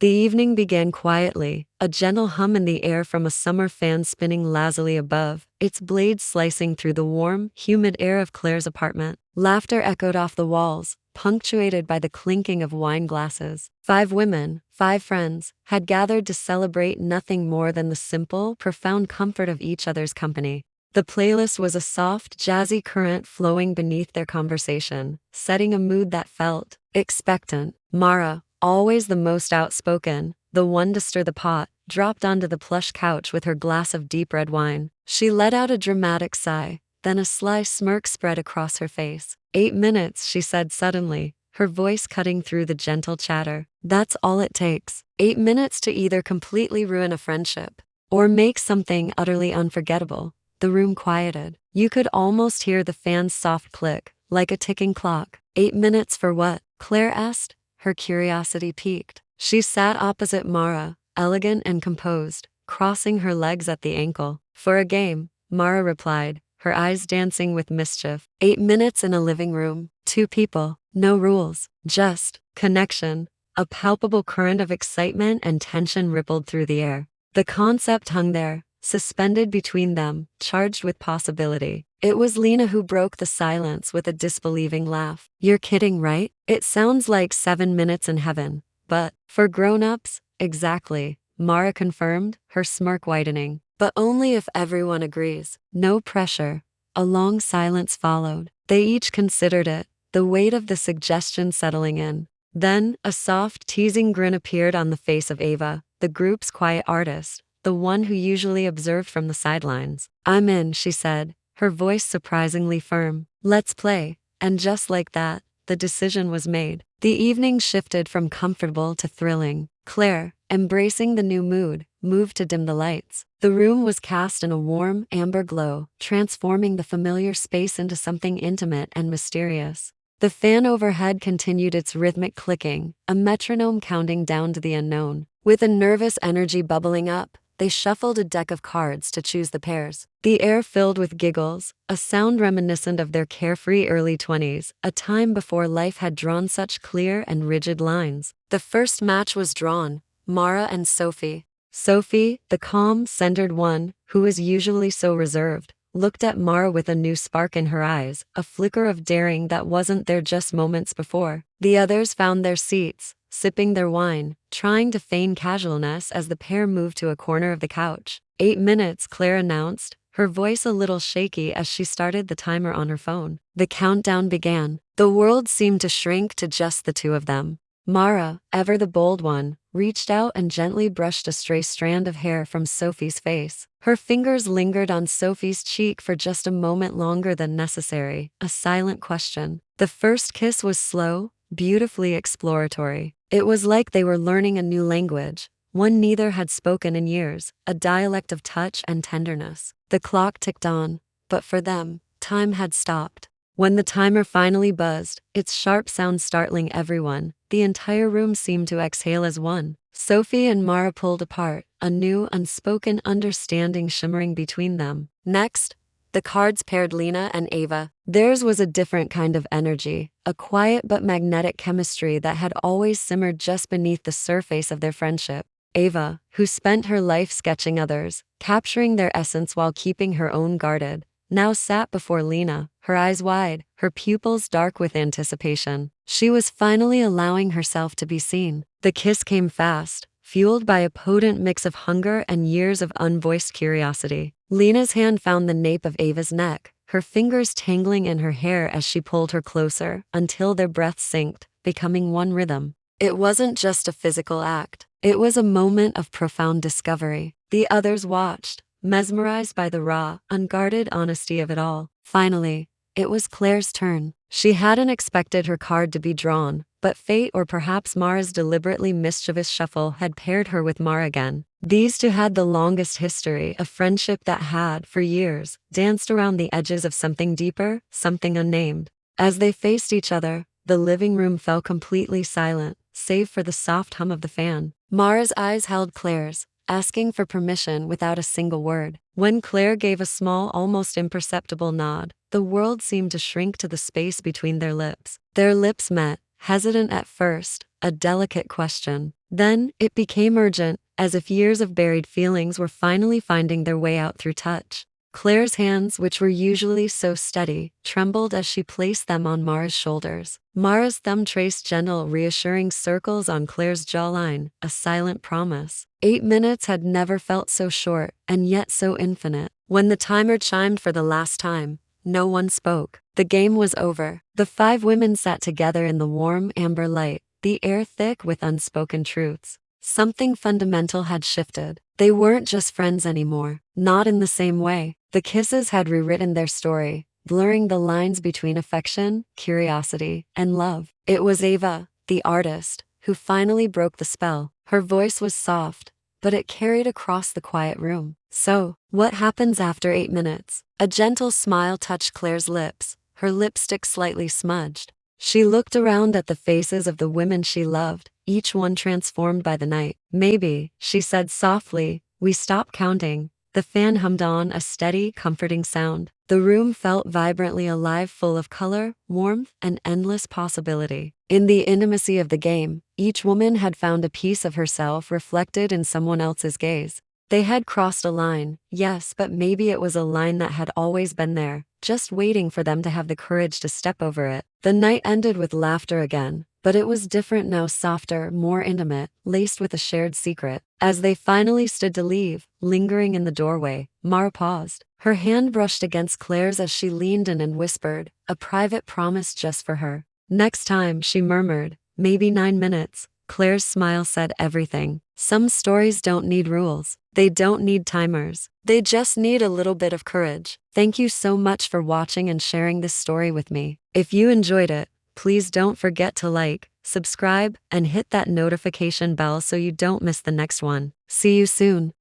The evening began quietly, a gentle hum in the air from a summer fan spinning lazily above, its blades slicing through the warm, humid air of Claire's apartment. Laughter echoed off the walls, punctuated by the clinking of wine glasses. 5 women, 5 friends, had gathered to celebrate nothing more than the simple, profound comfort of each other's company. The playlist was a soft, jazzy current flowing beneath their conversation, setting a mood that felt expectant. Mara, always the most outspoken, the one to stir the pot, dropped onto the plush couch with her glass of deep red wine. She let out a dramatic sigh, then a sly smirk spread across her face. 8 minutes, she said suddenly, her voice cutting through the gentle chatter. That's all it takes. 8 minutes to either completely ruin a friendship or make something utterly unforgettable. The room quieted. You could almost hear the fan's soft click, like a ticking clock. 8 minutes for what? Claire asked, her curiosity piqued. She sat opposite Mara, elegant and composed, crossing her legs at the ankle. For a game, Mara replied, her eyes dancing with mischief. 8 minutes in a living room, 2 people, no rules, just connection. A palpable current of excitement and tension rippled through the air. The concept hung there, suspended between them, charged with possibility. It was Lena who broke the silence with a disbelieving laugh. You're kidding, right? It sounds like 7 minutes in heaven. But, for grown-ups, exactly, Mara confirmed, her smirk widening. But only if everyone agrees. No pressure. A long silence followed. They each considered it, the weight of the suggestion settling in. Then, a soft, teasing grin appeared on the face of Ava, the group's quiet artist, the one who usually observed from the sidelines. I'm in, she said, her voice surprisingly firm. Let's play. And just like that, the decision was made. The evening shifted from comfortable to thrilling. Claire, embracing the new mood, moved to dim the lights. The room was cast in a warm, amber glow, transforming the familiar space into something intimate and mysterious. The fan overhead continued its rhythmic clicking, a metronome counting down to the unknown. With a nervous energy bubbling up, they shuffled a deck of cards to choose the pairs. The air filled with giggles, a sound reminiscent of their carefree early 20s, a time before life had drawn such clear and rigid lines. The first match was drawn, Mara and Sophie. Sophie, the calm, centered one, who is usually so reserved, looked at Mara with a new spark in her eyes, a flicker of daring that wasn't there just moments before. The others found their seats, sipping their wine, trying to feign casualness as the pair moved to a corner of the couch. 8 minutes, Claire announced, her voice a little shaky as she started the timer on her phone. The countdown began. The world seemed to shrink to just the two of them. Mara, ever the bold one, reached out and gently brushed a stray strand of hair from Sophie's face. Her fingers lingered on Sophie's cheek for just a moment longer than necessary, a silent question. The first kiss was slow, beautifully exploratory. It was like they were learning a new language, one neither had spoken in years, a dialect of touch and tenderness. The clock ticked on, but for them, time had stopped. When the timer finally buzzed, its sharp sound startling everyone, the entire room seemed to exhale as one. Sophie and Mara pulled apart, a new unspoken understanding shimmering between them. Next, the cards paired Lena and Ava. Theirs was a different kind of energy, a quiet but magnetic chemistry that had always simmered just beneath the surface of their friendship. Ava, who spent her life sketching others, capturing their essence while keeping her own guarded, now sat before Lena, her eyes wide, her pupils dark with anticipation. She was finally allowing herself to be seen. The kiss came fast, fueled by a potent mix of hunger and years of unvoiced curiosity. Lena's hand found the nape of Ava's neck, her fingers tangling in her hair as she pulled her closer, until their breaths synced, becoming one rhythm. It wasn't just a physical act. It was a moment of profound discovery. The others watched, mesmerized by the raw, unguarded honesty of it all. Finally, it was Claire's turn. She hadn't expected her card to be drawn, but fate, or perhaps Mara's deliberately mischievous shuffle, had paired her with Mara again. These two had the longest history, a friendship that had, for years, danced around the edges of something deeper, something unnamed. As they faced each other, the living room fell completely silent, save for the soft hum of the fan. Mara's eyes held Claire's, asking for permission without a single word. When Claire gave a small, almost imperceptible nod, the world seemed to shrink to the space between their lips. Their lips met, hesitant at first, a delicate question. Then, it became urgent, as if years of buried feelings were finally finding their way out through touch. Claire's hands, which were usually so steady, trembled as she placed them on Mara's shoulders. Mara's thumb traced gentle, reassuring circles on Claire's jawline, a silent promise. 8 minutes had never felt so short, and yet so infinite. When the timer chimed for the last time, no one spoke. The game was over. The 5 women sat together in the warm, amber light, the air thick with unspoken truths. Something fundamental had shifted. They weren't just friends anymore, not in the same way. The kisses had rewritten their story, blurring the lines between affection, curiosity, and love. It was Ava, the artist, who finally broke the spell. Her voice was soft, but it carried across the quiet room. So, what happens after 8 minutes? A gentle smile touched Claire's lips, her lipstick slightly smudged. She looked around at the faces of the women she loved, each one transformed by the night. Maybe, she said softly, we stop counting. The fan hummed on, a steady, comforting sound. The room felt vibrantly alive, full of color, warmth, and endless possibility. In the intimacy of the game, each woman had found a piece of herself reflected in someone else's gaze. They had crossed a line, yes, but maybe it was a line that had always been there, just waiting for them to have the courage to step over it. The night ended with laughter again, but it was different now, softer, more intimate, laced with a shared secret. As they finally stood to leave, lingering in the doorway, Mara paused. Her hand brushed against Claire's as she leaned in and whispered, a private promise just for her. Next time, she murmured, maybe 9 minutes. Claire's smile said everything. Some stories don't need rules. They don't need timers. They just need a little bit of courage. Thank you so much for watching and sharing this story with me. If you enjoyed it, please don't forget to like, subscribe, and hit that notification bell so you don't miss the next one. See you soon.